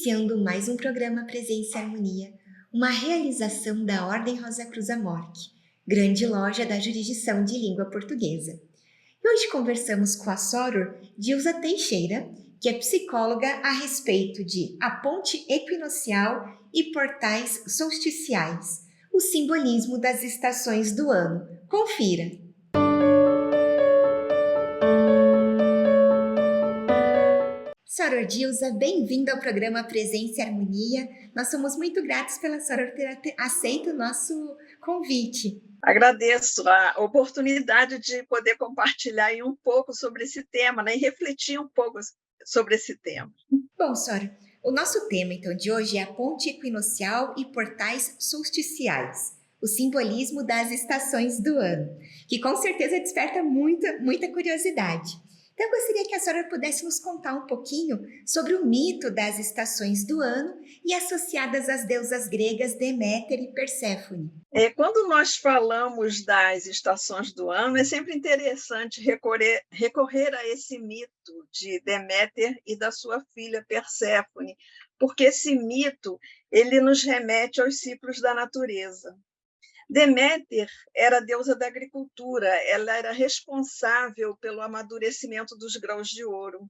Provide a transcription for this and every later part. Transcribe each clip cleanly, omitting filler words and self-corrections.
Iniciando mais um programa Presença e Harmonia, uma realização da Ordem Rosa Cruz Amorque, grande loja da jurisdição de língua portuguesa. E hoje conversamos com a Soror Dilza Teixeira, que é psicóloga a respeito de a ponte equinocial e portais solsticiais, o simbolismo das estações do ano. Confira! Soror Dilza, bem-vinda ao programa Presença e Harmonia. Nós somos muito gratos pela Soror ter aceito o nosso convite. Agradeço a oportunidade de poder compartilhar aí um pouco sobre esse tema, né, e refletir um pouco sobre esse tema. Bom, Soror, o nosso tema então de hoje é a ponte equinocial e portais solsticiais, o simbolismo das estações do ano, que com certeza desperta muita curiosidade. Então, eu gostaria que a senhora pudesse nos contar um pouquinho sobre o mito das estações do ano e associadas às deusas gregas Deméter e Perséfone. Quando nós falamos das estações do ano, é sempre interessante recorrer a esse mito de Deméter e da sua filha Perséfone, porque esse mito ele nos remete aos ciclos da natureza. Deméter era a deusa da agricultura, ela era responsável pelo amadurecimento dos grãos de ouro.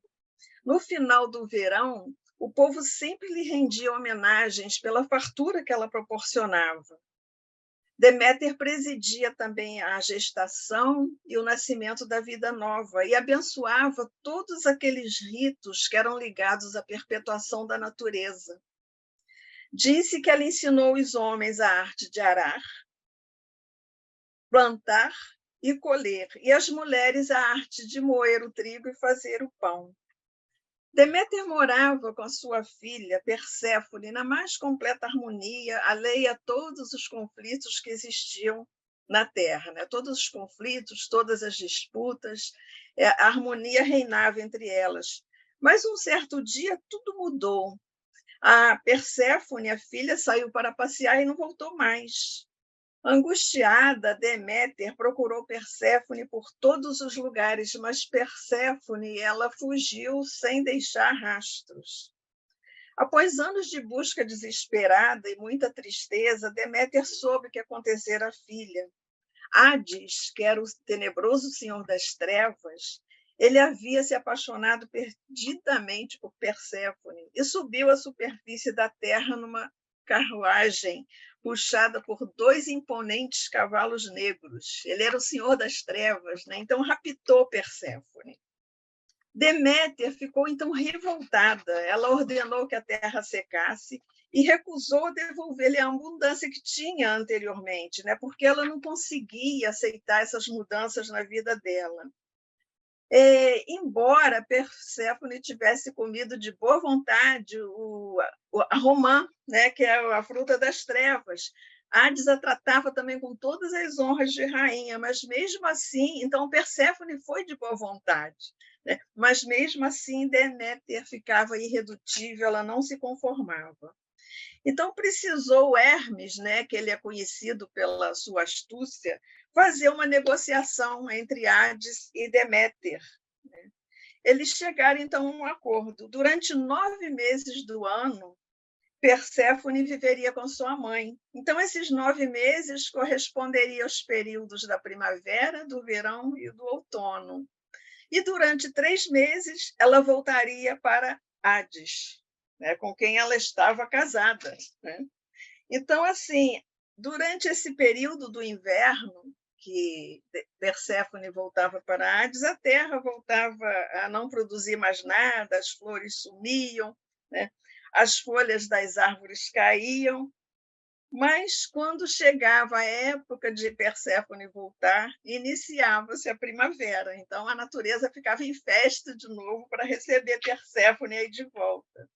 No final do verão, o povo sempre lhe rendia homenagens pela fartura que ela proporcionava. Deméter presidia também a gestação e o nascimento da vida nova e abençoava todos aqueles ritos que eram ligados à perpetuação da natureza. Disse que ela ensinou os homens a arte de arar, plantar e colher, e as mulheres a arte de moer o trigo e fazer o pão. Deméter morava com a sua filha Perséfone na mais completa harmonia, alheia a todos os conflitos que existiam na Terra, né? Todos os conflitos, todas as disputas, a harmonia reinava entre elas. Mas um certo dia tudo mudou. A Perséfone, a filha, saiu para passear e não voltou mais. Angustiada, Deméter procurou Perséfone por todos os lugares, mas Perséfone ela fugiu sem deixar rastros. Após anos de busca desesperada e muita tristeza, Deméter soube o que acontecera à filha. Hades, que era o tenebroso senhor das trevas, ele havia se apaixonado perdidamente por Perséfone e subiu à superfície da terra numa carruagem puxada por 2 imponentes cavalos negros. Ele era o senhor das trevas, né? Então raptou Perséfone. Deméter ficou então revoltada. Ela ordenou que a terra secasse e recusou devolver-lhe a abundância que tinha anteriormente, né? Porque ela não conseguia aceitar essas mudanças na vida dela. Embora Perséfone tivesse comido de boa vontade a romã, né, que é a fruta das trevas, Hades a tratava também com todas as honras de rainha, mas mesmo assim, então Perséfone foi de boa vontade, né? Mas mesmo assim Deméter ficava irredutível, ela não se conformava. Então precisou Hermes, né, que ele é conhecido pela sua astúcia, fazer uma negociação entre Hades e Deméter. Eles chegaram, então, a um acordo. Durante 9 meses do ano, Perséfone viveria com sua mãe. Então, esses 9 meses corresponderiam aos períodos da primavera, do verão e do outono. E durante 3 meses, ela voltaria para Hades, né, com quem ela estava casada, né? Então, assim, durante esse período do inverno, que Perséfone voltava para Hades, a terra voltava a não produzir mais nada, as flores sumiam, né? As folhas das árvores caíam, mas quando chegava a época de Perséfone voltar, iniciava-se a primavera, então a natureza ficava em festa de novo para receber Perséfone aí de volta.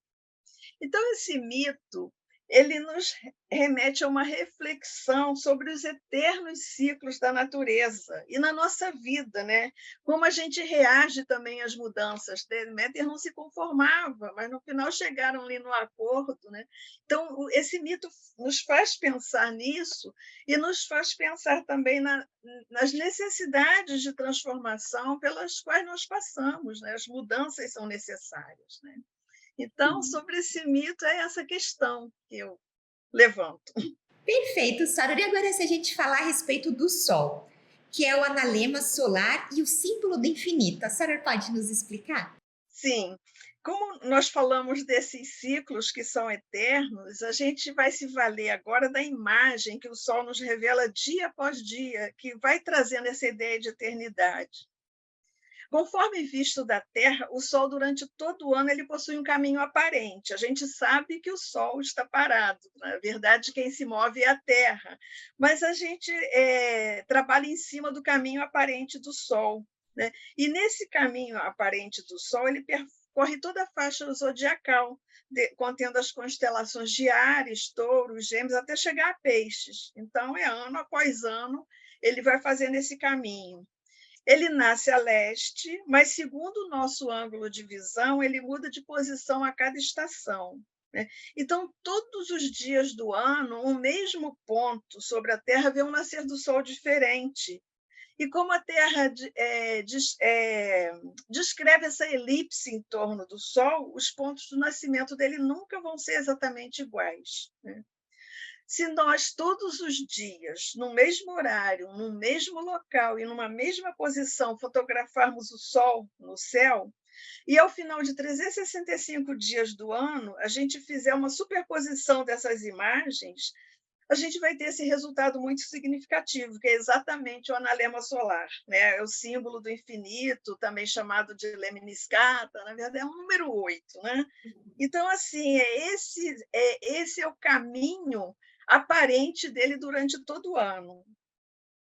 Então, esse mito ele nos remete a uma reflexão sobre os eternos ciclos da natureza e na nossa vida, né? Como a gente reage também às mudanças. Deméter não se conformava, mas no final chegaram ali no acordo, né? Então, esse mito nos faz pensar nisso e nos faz pensar também nas necessidades de transformação pelas quais nós passamos, né? As mudanças são necessárias, né? Então, sobre esse mito, é essa questão que eu levanto. Perfeito, Sarah. E agora, se a gente falar a respeito do Sol, que é o analema solar e o símbolo do infinito, a Sarah pode nos explicar? Sim, como nós falamos desses ciclos que são eternos, a gente vai se valer agora da imagem que o Sol nos revela dia após dia, que vai trazendo essa ideia de eternidade. Conforme visto da Terra, o Sol, durante todo o ano, ele possui um caminho aparente. A gente sabe que o Sol está parado. Na verdade, quem se move é a Terra. Mas a gente trabalha em cima do caminho aparente do Sol, né? E nesse caminho aparente do Sol, ele percorre toda a faixa zodiacal, contendo as constelações de Áries, Touro, Gêmeos, até chegar a Peixes. Então, é ano após ano, ele vai fazendo esse caminho. Ele nasce a leste, mas, segundo o nosso ângulo de visão, ele muda de posição a cada estação, né? Então, todos os dias do ano, o mesmo ponto sobre a Terra vê um nascer do Sol diferente. E como a Terra descreve essa elipse em torno do Sol, os pontos do nascimento dele nunca vão ser exatamente iguais, né? Se nós, todos os dias, no mesmo horário, no mesmo local e numa mesma posição, fotografarmos o Sol no céu, e ao final de 365 dias do ano, a gente fizer uma superposição dessas imagens, a gente vai ter esse resultado muito significativo, que é exatamente o analema solar, né? É o símbolo do infinito, também chamado de lemniscata, na verdade é o número 8, né? Então, assim, esse é o caminho aparente dele durante todo o ano.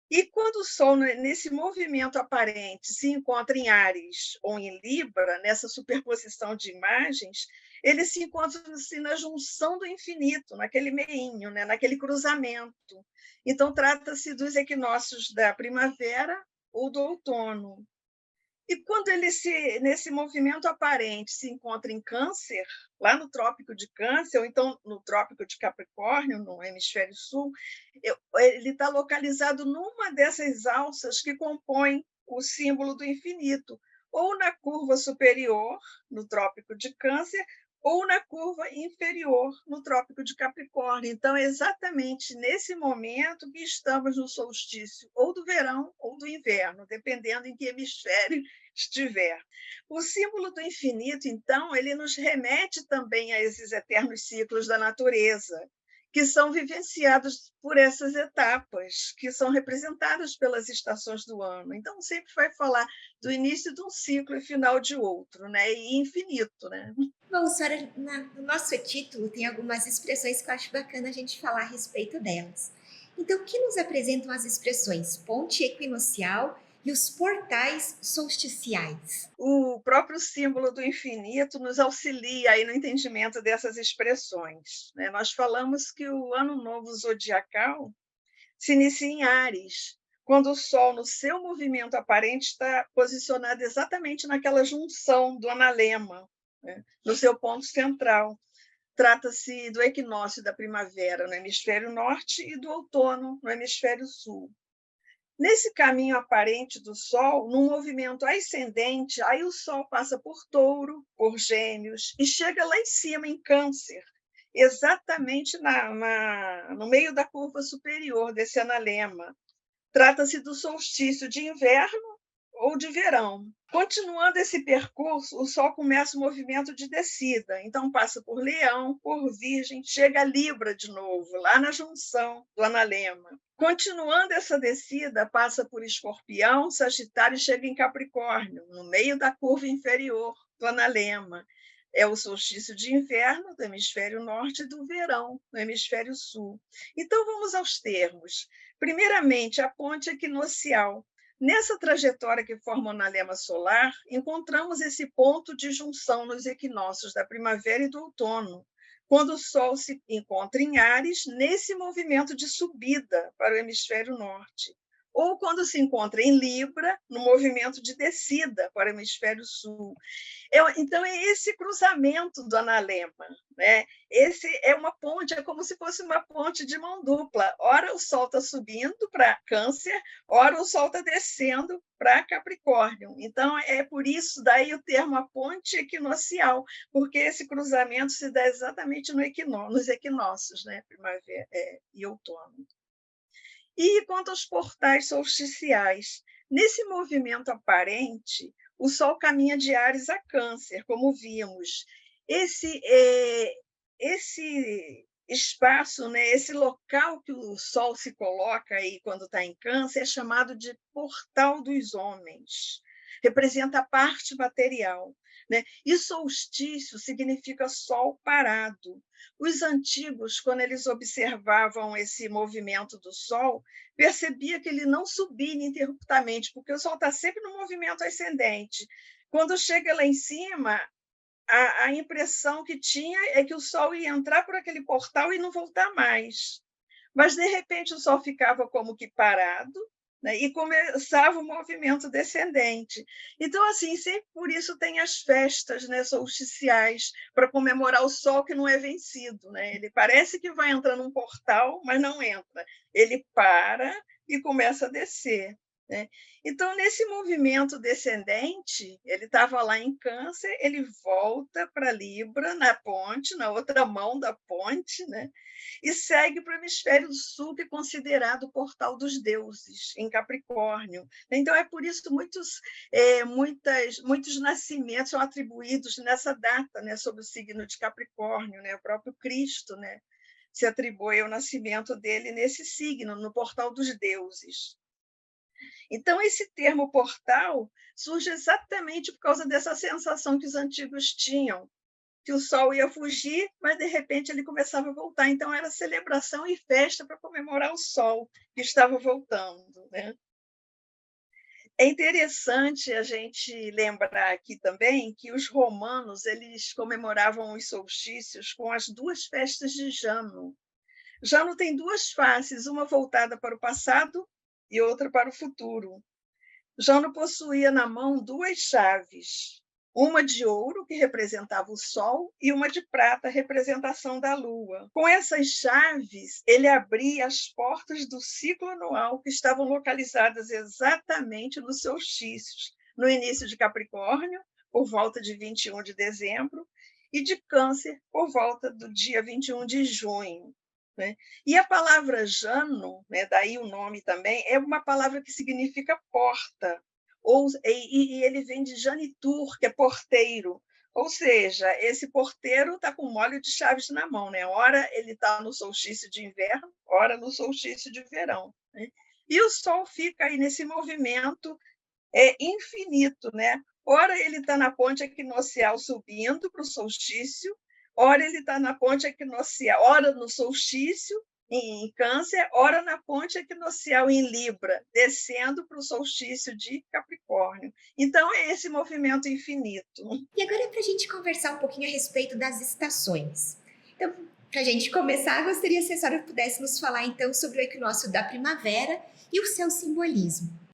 E quando o Sol, nesse movimento aparente, se encontra em Áries ou em Libra, nessa superposição de imagens, ele se encontra assim, na junção do infinito, naquele meinho, né? Naquele cruzamento. Então, trata-se dos equinócios da primavera ou do outono. E quando ele nesse movimento aparente se encontra em Câncer, lá no Trópico de Câncer, ou então no Trópico de Capricórnio, no hemisfério sul, ele está localizado numa dessas alças que compõem o símbolo do infinito, ou na curva superior, no Trópico de Câncer, ou na curva inferior, no Trópico de Capricórnio. Então, é exatamente nesse momento que estamos no solstício, ou do verão ou do inverno, dependendo em que hemisfério estiver. O símbolo do infinito, então, ele nos remete também a esses eternos ciclos da natureza, que são vivenciados por essas etapas, que são representadas pelas estações do ano. Então, sempre vai falar do início de um ciclo e final de outro, né? E infinito, né? Bom, Sara, no nosso título tem algumas expressões que eu acho bacana a gente falar a respeito delas. Então, o que nos apresentam as expressões ponte equinocial e os portais solsticiais? O próprio símbolo do infinito nos auxilia aí no entendimento dessas expressões, né? Nós falamos que o ano novo zodiacal se inicia em Áries, quando o Sol, no seu movimento aparente, está posicionado exatamente naquela junção do analema, né? No seu ponto central. Trata-se do equinócio da primavera no hemisfério norte e do outono no hemisfério sul. Nesse caminho aparente do Sol, num movimento ascendente, aí o Sol passa por Touro, por Gêmeos, e chega lá em cima, em Câncer, exatamente no meio da curva superior desse analema. Trata-se do solstício de inverno ou de verão. Continuando esse percurso, o Sol começa o movimento de descida, então passa por Leão, por Virgem, chega a Libra de novo, lá na junção do analema. Continuando essa descida, passa por Escorpião, Sagitário e chega em Capricórnio, no meio da curva inferior do analema. É o solstício de inverno do hemisfério norte e do verão no hemisfério sul. Então, vamos aos termos. Primeiramente, a ponte equinocial. Nessa trajetória que forma o analema solar, encontramos esse ponto de junção nos equinócios da primavera e do outono, quando o Sol se encontra em Áries, nesse movimento de subida para o hemisfério norte, ou quando se encontra em Libra, no movimento de descida para o hemisfério sul. Então, é esse cruzamento do analema, né? Esse é uma ponte, é como se fosse uma ponte de mão dupla. Ora o Sol está subindo para Câncer, ora o Sol está descendo para Capricórnio. Então, é por isso daí o termo a ponte equinocial, porque esse cruzamento se dá exatamente nos equinócios, né? Primavera e outono. E quanto aos portais solsticiais, nesse movimento aparente, o Sol caminha de Áries a Câncer, como vimos. Esse espaço, né, esse local que o Sol se coloca aí quando está em Câncer, é chamado de portal dos homens. Representa a parte material, né? E solstício significa sol parado. Os antigos, quando eles observavam esse movimento do Sol, percebia que ele não subia ininterruptamente, porque o Sol está sempre no movimento ascendente. Quando chega lá em cima, a impressão que tinha é que o Sol ia entrar por aquele portal e não voltar mais. Mas, de repente, o Sol ficava como que parado, né, e começava o movimento descendente. Então, assim, sempre por isso tem as festas, né, solsticiais, para comemorar o Sol que não é vencido. Né? Ele parece que vai entrar num portal, mas não entra. Ele para e começa a descer. Né? Então, nesse movimento descendente, ele estava lá em Câncer, ele volta para Libra, na ponte, na outra mão da ponte, né? E segue para o hemisfério sul, que é considerado o portal dos deuses, em Capricórnio. Então, é por isso que muitos nascimentos são atribuídos nessa data, né, sob o signo de Capricórnio. Né? O próprio Cristo, né, se atribui ao nascimento dele nesse signo, no portal dos deuses. Então, esse termo portal surge exatamente por causa dessa sensação que os antigos tinham, que o Sol ia fugir, mas de repente ele começava a voltar. Então, era celebração e festa para comemorar o Sol que estava voltando. Né? É interessante a gente lembrar aqui também que os romanos eles comemoravam os solstícios com as duas festas de Jano. Jano tem duas faces, uma voltada para o passado e outra para o futuro. Jano possuía na mão duas chaves, uma de ouro, que representava o Sol, e uma de prata, representação da Lua. Com essas chaves, ele abria as portas do ciclo anual, que estavam localizadas exatamente nos solstícios, no início de Capricórnio, por volta de 21 de dezembro, e de Câncer, por volta do dia 21 de junho. Né? E a palavra Jano, né, daí o nome também, é uma palavra que significa porta, e ele vem de janitur, que é porteiro. Ou seja, esse porteiro está com um molho de chaves na mão. Né? Ora ele está no solstício de inverno, ora no solstício de verão. Né? E o Sol fica aí nesse movimento infinito. Né? Ora ele está na ponte equinocial subindo para o solstício, ora ele está na ponte equinocial, ora no solstício, em Câncer, ora na ponte equinocial em Libra, descendo para o solstício de Capricórnio. Então, é esse movimento infinito. E agora é para a gente conversar um pouquinho a respeito das estações. Então, para a gente começar, gostaria se a senhora pudesse nos falar então sobre o equinócio da primavera e o seu simbolismo.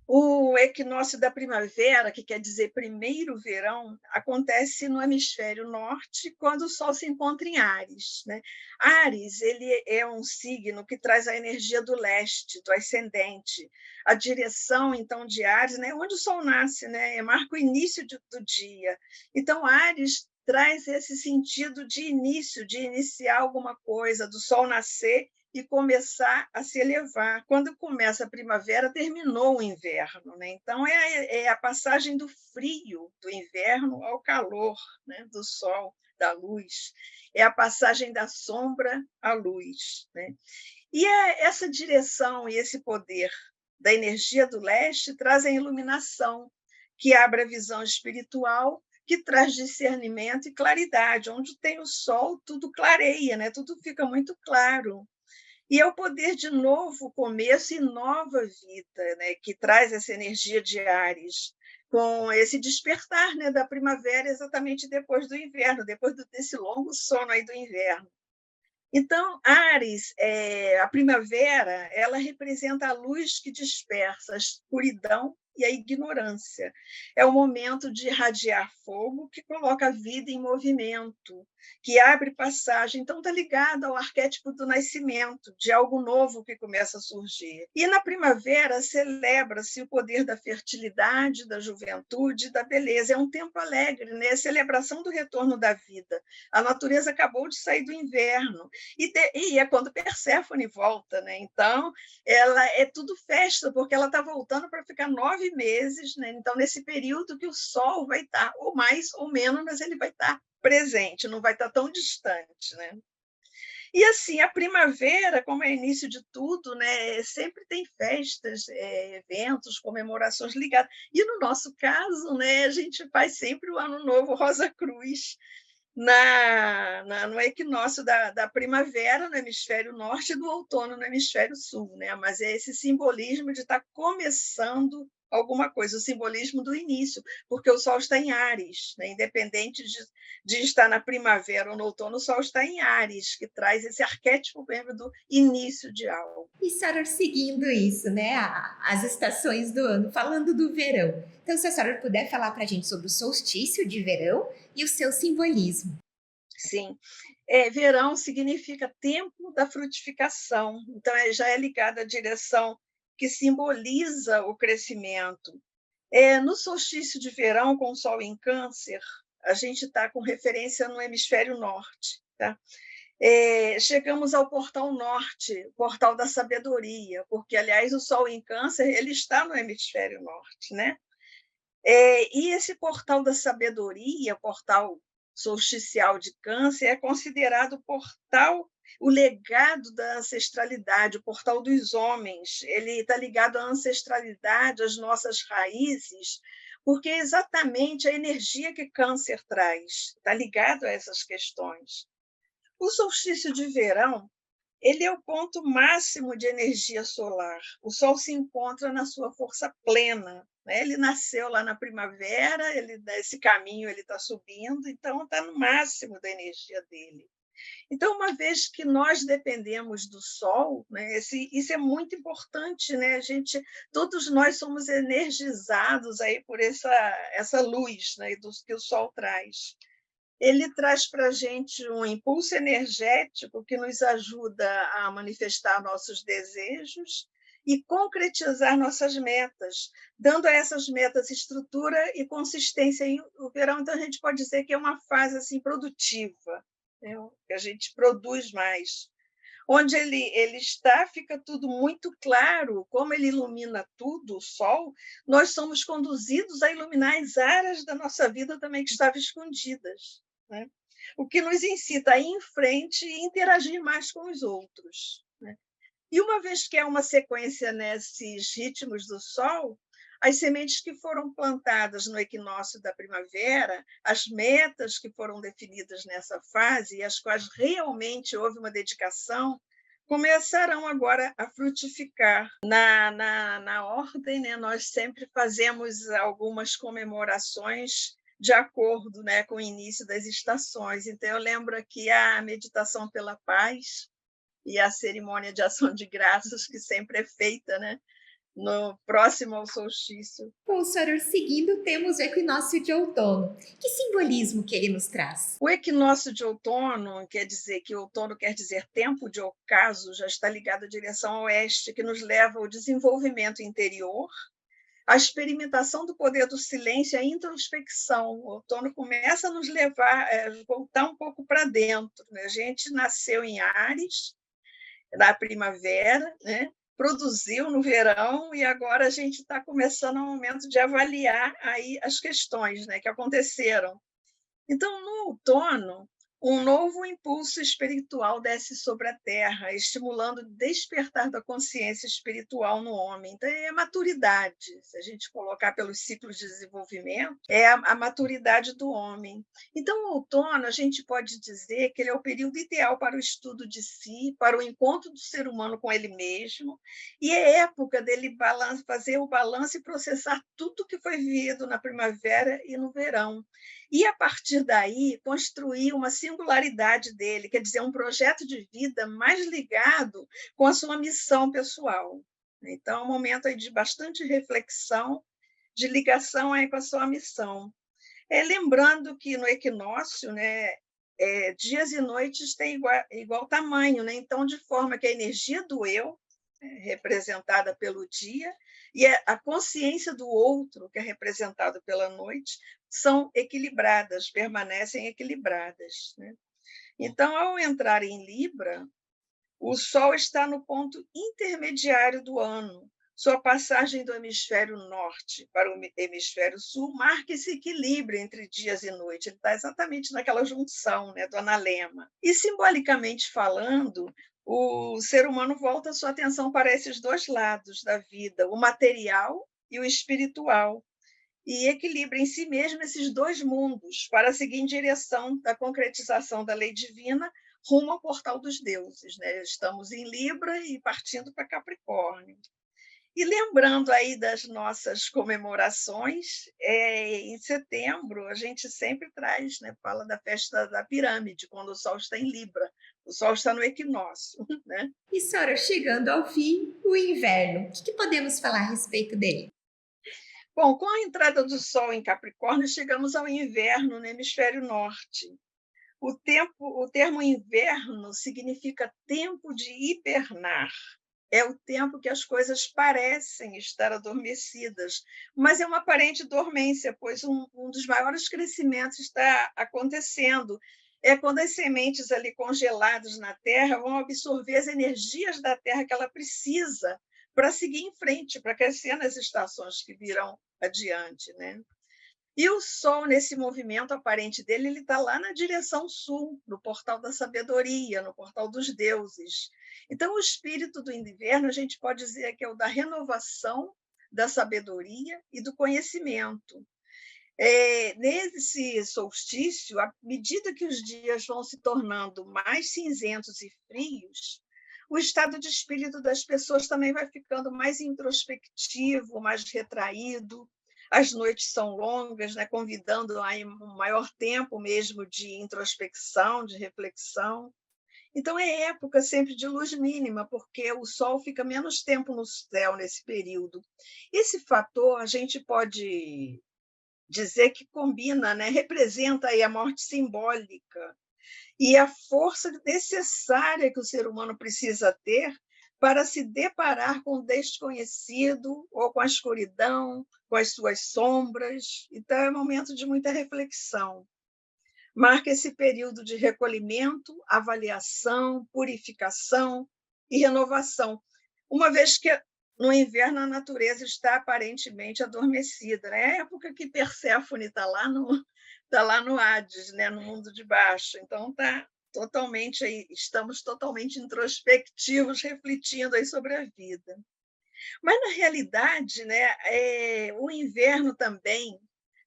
O equinócio da primavera, que quer dizer primeiro verão, acontece no hemisfério norte, quando o Sol se encontra em Áries. Né? Áries ele é um signo que traz a energia do leste, do ascendente. A direção, então, de Áries, né, onde o Sol nasce, né, marca o início do dia. Então, Áries traz esse sentido de início, de iniciar alguma coisa, do Sol nascer e começar a se elevar. Quando começa a primavera, terminou o inverno. Né? Então, é a passagem do frio do inverno ao calor, né? Do sol, da luz. É a passagem da sombra à luz. Né? E essa direção e esse poder da energia do leste trazem iluminação, que abre a visão espiritual, que traz discernimento e claridade. Onde tem o sol, tudo clareia, né? Tudo fica muito claro. E é o poder de novo começo e nova vida, né, que traz essa energia de Áries, com esse despertar, né, da primavera exatamente depois do inverno, depois desse longo sono aí do inverno. Então, Áries, a primavera, ela representa a luz que dispersa a escuridão e a ignorância. É o momento de irradiar fogo que coloca a vida em movimento, que abre passagem. Então, está ligado ao arquétipo do nascimento, de algo novo que começa a surgir. E na primavera celebra-se o poder da fertilidade, da juventude, da beleza. É um tempo alegre, né? A celebração do retorno da vida. A natureza acabou de sair do inverno e é quando Perséfone volta, né? Então, ela é tudo festa, porque ela está voltando para ficar 9 meses, né? Então, nesse período que o Sol vai estar, ou mais ou menos, mas ele vai estar presente, não vai estar tão distante, né? E assim, a primavera, como é início de tudo, né, sempre tem festas, eventos, comemorações ligadas. E no nosso caso, né, a gente faz sempre o Ano Novo Rosa Cruz, no equinócio da primavera no hemisfério norte e do outono no hemisfério sul, né? Mas é esse simbolismo de estar começando alguma coisa, o simbolismo do início, porque o Sol está em Áries, né? Independente de estar na primavera ou no outono, o Sol está em Áries, que traz esse arquétipo mesmo do início de algo. E Soror, seguindo isso, né? As estações do ano, falando do verão. Então, se a Soror puder falar para a gente sobre o solstício de verão e o seu simbolismo. Sim. Verão significa tempo da frutificação, então já é ligado à direção que simboliza o crescimento. No solstício de verão, com o Sol em Câncer, a gente está com referência no hemisfério norte. Tá? Chegamos ao portal norte, portal da sabedoria, porque, aliás, o Sol em Câncer ele está no hemisfério norte. Né? E esse portal da sabedoria, portal solsticial de Câncer, é considerado o legado da ancestralidade, o portal dos homens. Ele está ligado à ancestralidade, às nossas raízes, porque é exatamente a energia que Câncer traz, está ligado a essas questões. O solstício de verão ele é o ponto máximo de energia solar. O Sol se encontra na sua força plena. Né? Ele nasceu lá na primavera, esse caminho ele está subindo, então está no máximo da energia dele. Então, uma vez que nós dependemos do Sol, né, isso é muito importante, né? Todos nós somos energizados aí por essa luz, né, que o Sol traz. Ele traz para a gente um impulso energético que nos ajuda a manifestar nossos desejos e concretizar nossas metas, dando a essas metas estrutura e consistência. E o verão, então, a gente pode dizer que é uma fase assim, produtiva, né? Que a gente produz mais. Onde ele está, fica tudo muito claro, como ele ilumina tudo, o Sol, nós somos conduzidos a iluminar as áreas da nossa vida também que estavam escondidas. Né? O que nos incita a ir em frente e interagir mais com os outros. Né? E uma vez que é uma sequência nesses ritmos do Sol, as sementes que foram plantadas no equinócio da primavera, as metas que foram definidas nessa fase e as quais realmente houve uma dedicação, começarão agora a frutificar. Na ordem, né, nós sempre fazemos algumas comemorações de acordo, né, com o início das estações. Então, eu lembro aqui a meditação pela paz e a cerimônia de ação de graças, que sempre é feita, né, no próximo ao solstício. Bom, Soror, seguindo, temos o equinócio de outono. Que simbolismo que ele nos traz? O equinócio de outono quer dizer que outono quer dizer tempo de ocaso, já está ligado à direção oeste, que nos leva ao desenvolvimento interior, a experimentação do poder do silêncio e a introspecção. O outono começa a nos levar a voltar um pouco para dentro. Né? A gente nasceu em Áries, na primavera, né? Produziu no verão e agora a gente está começando um momento de avaliar aí as questões, né, que aconteceram. Então, no outono, um novo impulso espiritual desce sobre a Terra, estimulando o despertar da consciência espiritual no homem. Então, é a maturidade, se a gente colocar pelos ciclos de desenvolvimento, é a maturidade do homem. Então, o outono, a gente pode dizer que ele é o período ideal para o estudo de si, para o encontro do ser humano com ele mesmo, e é época dele fazer o balanço e processar tudo que foi vivido na primavera e no verão. E, a partir daí, construir uma singularidade dele, quer dizer, um projeto de vida mais ligado com a sua missão pessoal. Então, é um momento aí de bastante reflexão, de ligação aí com a sua missão. Lembrando que no equinócio, né, dias e noites têm igual tamanho, né? Então, de forma que a energia do eu, representada pelo dia, e a consciência do outro, que é representado pela noite, são equilibradas, permanecem equilibradas, né? Então, ao entrar em Libra, o Sol está no ponto intermediário do ano. Sua passagem do hemisfério norte para o hemisfério sul marca esse equilíbrio entre dias e noite. Ele está exatamente naquela junção, né, do analema. E, simbolicamente falando, o ser humano volta a sua atenção para esses dois lados da vida, o material e o espiritual, e equilibra em si mesmo esses dois mundos para seguir em direção da concretização da lei divina rumo ao portal dos deuses, né? Estamos em Libra e partindo para Capricórnio. E lembrando aí das nossas comemorações, em setembro a gente sempre traz, né, fala da festa da pirâmide, quando o Sol está em Libra, o Sol está no equinócio, né? E, Sora, chegando ao fim, o inverno. O que podemos falar a respeito dele? Bom, com a entrada do Sol em Capricórnio, chegamos ao inverno no hemisfério norte. O termo inverno significa tempo de hibernar. É o tempo que as coisas parecem estar adormecidas, mas é uma aparente dormência, pois um dos maiores crescimentos está acontecendo. É quando as sementes ali congeladas na terra vão absorver as energias da terra que ela precisa para seguir em frente, para crescer nas estações que virão adiante, né? E o Sol, nesse movimento aparente dele, ele está lá na direção sul, no portal da sabedoria, no portal dos deuses. Então, o espírito do inverno, a gente pode dizer que é o da renovação, da sabedoria e do conhecimento. Nesse solstício, à medida que os dias vão se tornando mais cinzentos e frios, o estado de espírito das pessoas também vai ficando mais introspectivo, mais retraído. As noites são longas, né, convidando a um maior tempo mesmo de introspecção, de reflexão. Então, é época sempre de luz mínima, porque o Sol fica menos tempo no céu nesse período. Esse fator a gente pode dizer que combina, né, representa aí a morte simbólica e a força necessária que o ser humano precisa ter para se deparar com o desconhecido ou com a escuridão, com as suas sombras. Então, é um momento de muita reflexão. Marca esse período de recolhimento, avaliação, purificação e renovação, uma vez que no inverno a natureza está aparentemente adormecida. É a época que Perséfone está lá no Hades, né, no mundo de baixo. Então estamos totalmente introspectivos, refletindo aí sobre a vida. Mas na realidade, né, o inverno também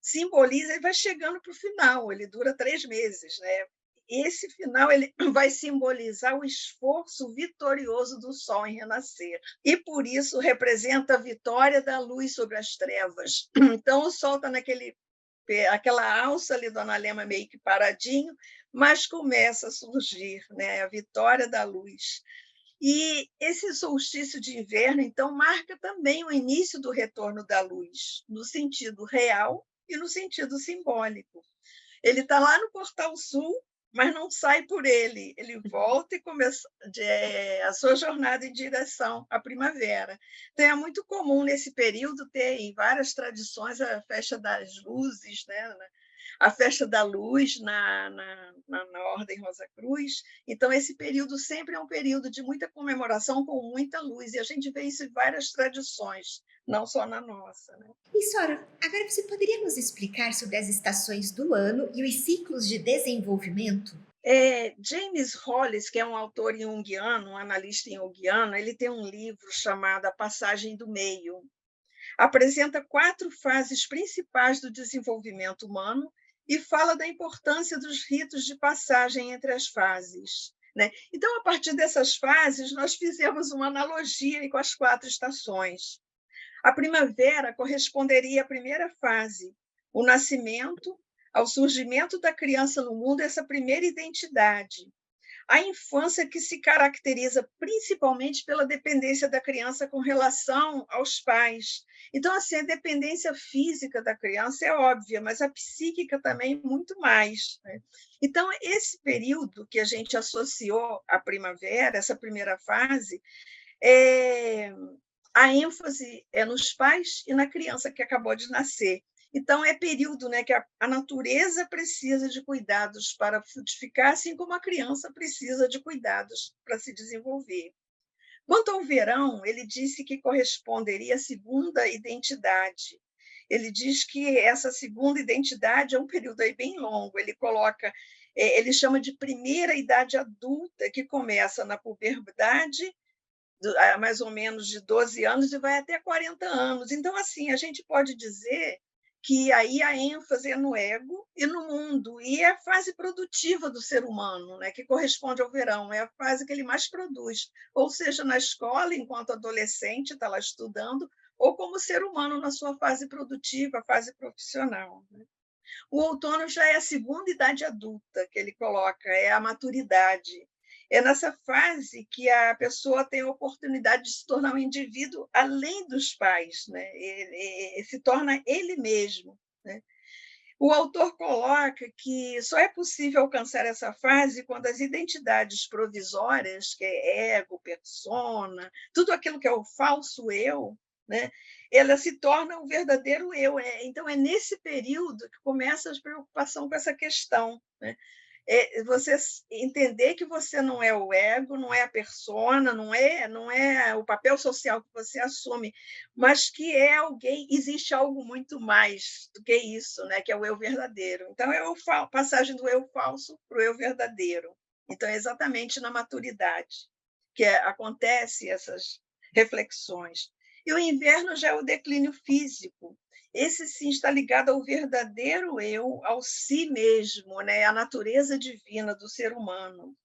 simboliza e vai chegando para o final. Ele dura 3 meses, né? Esse final ele vai simbolizar o esforço vitorioso do Sol em renascer. E, por isso, representa a vitória da luz sobre as trevas. Então, o Sol está aquela alça ali do analema meio que paradinho, mas começa a surgir, né, a vitória da luz. E esse solstício de inverno, então, marca também o início do retorno da luz, no sentido real e no sentido simbólico. Ele está lá no Portal Sul, mas não sai por ele. Ele volta e começa a sua jornada em direção à primavera. Então, é muito comum, nesse período, ter em várias tradições a festa das luzes, né? A festa da luz na Ordem Rosa Cruz. Então, esse período sempre é um período de muita comemoração com muita luz, e a gente vê isso em várias tradições, não só na nossa, né? E, Sora, agora você poderia nos explicar sobre as estações do ano e os ciclos de desenvolvimento? James Hollis, que é um autor junguiano, um analista junguiano, ele tem um livro chamado A Passagem do Meio. Apresenta 4 fases principais do desenvolvimento humano e fala da importância dos ritos de passagem entre as fases, né? Então, a partir dessas fases, nós fizemos uma analogia com as 4 estações. A primavera corresponderia à primeira fase, o nascimento, ao surgimento da criança no mundo, essa primeira identidade. A infância que se caracteriza principalmente pela dependência da criança com relação aos pais. Então, assim, a dependência física da criança é óbvia, mas a psíquica também muito mais, né? Então, esse período que a gente associou à primavera, essa primeira fase, é, a ênfase é nos pais e na criança que acabou de nascer. Então, é período, né, que a natureza precisa de cuidados para frutificar, assim como a criança precisa de cuidados para se desenvolver. Quanto ao verão, ele disse que corresponderia à segunda identidade. Ele diz que essa segunda identidade é um período aí bem longo. Ele coloca, ele chama de primeira idade adulta, que começa na puberdade, mais ou menos de 12 anos e vai até 40 anos. Então, assim, a gente pode dizer que aí a ênfase é no ego e no mundo, e é a fase produtiva do ser humano, né, que corresponde ao verão, é a fase que ele mais produz, ou seja, na escola, enquanto adolescente, está lá estudando, ou como ser humano na sua fase produtiva, fase profissional, né? O outono já é a segunda idade adulta que ele coloca, é a maturidade. É nessa fase que a pessoa tem a oportunidade de se tornar um indivíduo além dos pais, né? Ele se torna ele mesmo, né? O autor coloca que só é possível alcançar essa fase quando as identidades provisórias, que é ego, persona, tudo aquilo que é o falso eu, né, ela se torna o verdadeiro eu. Então, é nesse período que começa a preocupação com essa questão, né? Você entender que você não é o ego, não é a persona, não é o papel social que você assume, mas que é alguém, existe algo muito mais do que isso, né? Que é o eu verdadeiro. Então, é a passagem do eu falso para o eu verdadeiro. Então, é exatamente na maturidade que acontece essas reflexões. E o inverno já é o declínio físico. Esse sim está ligado ao verdadeiro eu, ao si mesmo, né? À natureza divina do ser humano.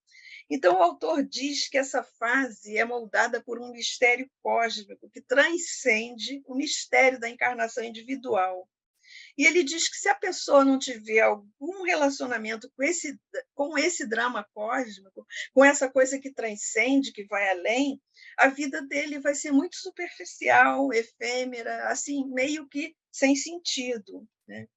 Então, o autor diz que essa fase é moldada por um mistério cósmico que transcende o mistério da encarnação individual. E ele diz que se a pessoa não tiver algum relacionamento com esse drama cósmico, com essa coisa que transcende, que vai além, a vida dele vai ser muito superficial, efêmera, assim, meio que sem sentido, né?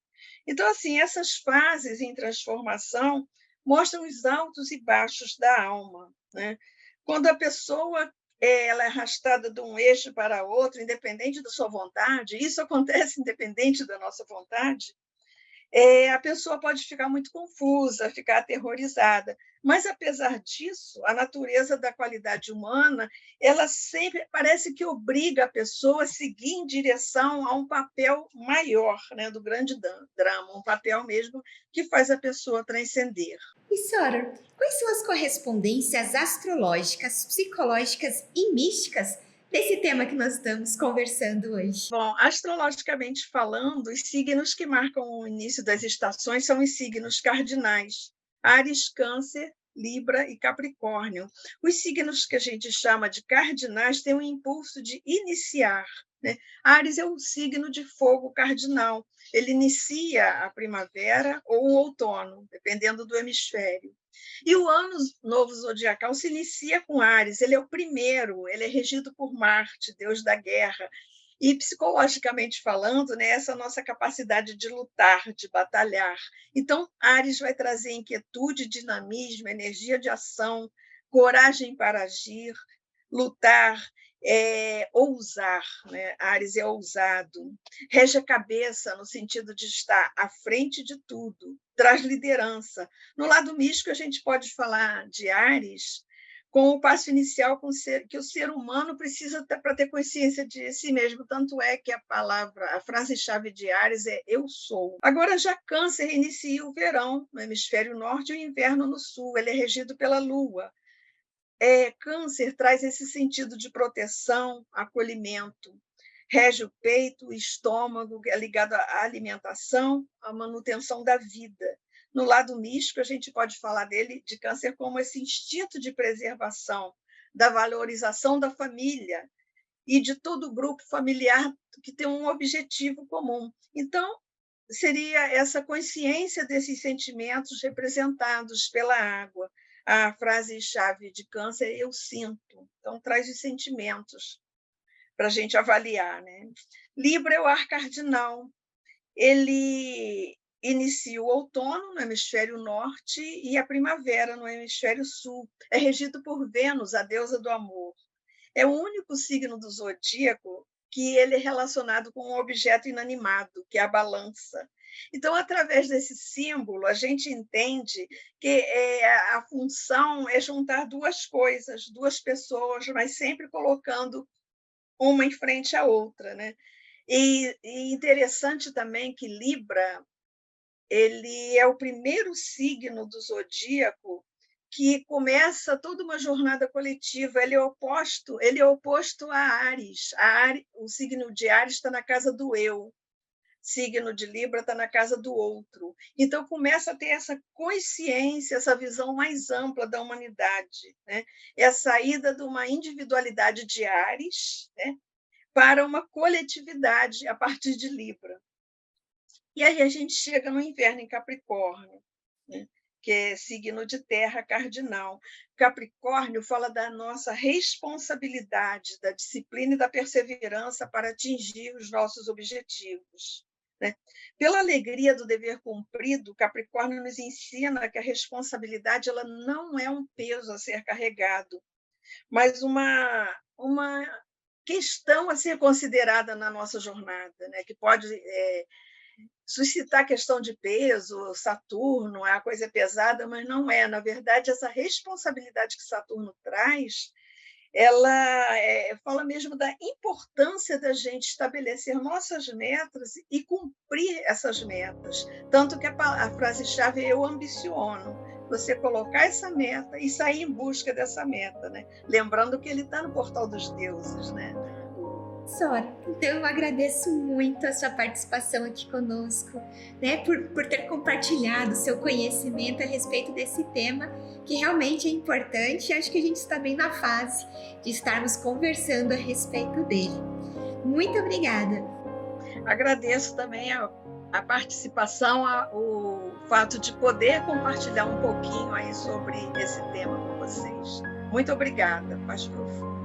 Então, assim, essas fases em transformação mostram os altos e baixos da alma, né? Quando a pessoa ela é arrastada de um eixo para outro, independente da sua vontade, isso acontece independente da nossa vontade, a pessoa pode ficar muito confusa, ficar aterrorizada. Mas, apesar disso, a natureza da qualidade humana, ela sempre parece que obriga a pessoa a seguir em direção a um papel maior, né, do grande drama, um papel mesmo que faz a pessoa transcender. E Soror, quais são as correspondências astrológicas, psicológicas e místicas desse tema que nós estamos conversando hoje? Bom, astrologicamente falando, os signos que marcam o início das estações são os signos cardinais: Áries, Câncer, Libra e Capricórnio. Os signos que a gente chama de cardinais têm um impulso de iniciar, né? Áries é um signo de fogo cardinal. Ele inicia a primavera ou o outono, dependendo do hemisfério. E o ano novo zodiacal se inicia com Áries, ele é o primeiro, ele é regido por Marte, deus da guerra. E psicologicamente falando, né, essa nossa capacidade de lutar, de batalhar. Então, Áries vai trazer inquietude, dinamismo, energia de ação, coragem para agir, lutar, ousar, né? Áries é ousado, rege a cabeça no sentido de estar à frente de tudo, traz liderança. No lado místico, a gente pode falar de Áries com o passo inicial que o ser humano precisa para ter consciência de si mesmo. Tanto é que a frase-chave de Áries é eu sou. Agora, já Câncer inicia o verão no hemisfério norte e o inverno no sul. Ele é regido pela Lua. Câncer traz esse sentido de proteção, acolhimento, rege o peito, o estômago, é ligado à alimentação, à manutenção da vida. No lado místico, a gente pode falar de Câncer como esse instinto de preservação, da valorização da família e de todo o grupo familiar que tem um objetivo comum. Então, seria essa consciência desses sentimentos representados pela água. A frase-chave de Câncer é "eu sinto", então traz os sentimentos para a gente avaliar, né? Libra é o ar cardinal, ele inicia o outono no hemisfério norte e a primavera no hemisfério sul. É regido por Vênus, a deusa do amor. É o único signo do zodíaco que ele é relacionado com um objeto inanimado, que é a balança. Então, através desse símbolo, a gente entende que a função é juntar duas coisas, duas pessoas, mas sempre colocando uma em frente à outra, né? E interessante também que Libra ele é o primeiro signo do zodíaco que começa toda uma jornada coletiva. Ele é oposto a Áries. O signo de Áries está na casa do eu, signo de Libra está na casa do outro. Então, começa a ter essa consciência, essa visão mais ampla da humanidade, né? É a saída de uma individualidade de Áries, né, para uma coletividade a partir de Libra. E aí a gente chega no inverno em Capricórnio, né, que é signo de terra cardinal. Capricórnio fala da nossa responsabilidade, da disciplina e da perseverança para atingir os nossos objetivos, né? Pela alegria do dever cumprido, Capricórnio nos ensina que a responsabilidade ela não é um peso a ser carregado, mas uma questão a ser considerada na nossa jornada, né? Que pode suscitar questão de peso, Saturno, a coisa é pesada, mas não é. Na verdade, essa responsabilidade que Saturno traz, ela fala mesmo da importância da gente estabelecer nossas metas e cumprir essas metas. Tanto que a frase-chave é "eu ambiciono". Você colocar essa meta e sair em busca dessa meta, né? Lembrando que ele está no portal dos deuses, né? Sora, então eu agradeço muito a sua participação aqui conosco, né, por ter compartilhado o seu conhecimento a respeito desse tema, que realmente é importante, e acho que a gente está bem na fase de estarmos conversando a respeito dele. Muito obrigada! Agradeço também a participação, o fato de poder compartilhar um pouquinho aí sobre esse tema com vocês. Muito obrigada, Paz Profunda.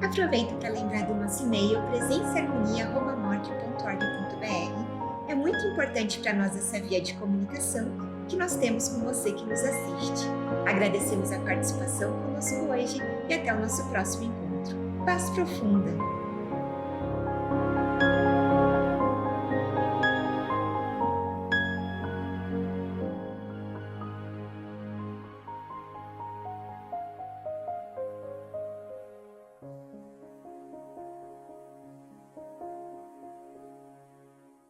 Aproveito para lembrar do nosso e-mail presençaharmonia@morte.org.br. É muito importante para nós essa via de comunicação que nós temos com você que nos assiste. Agradecemos a participação conosco hoje e até o nosso próximo encontro. Paz profunda!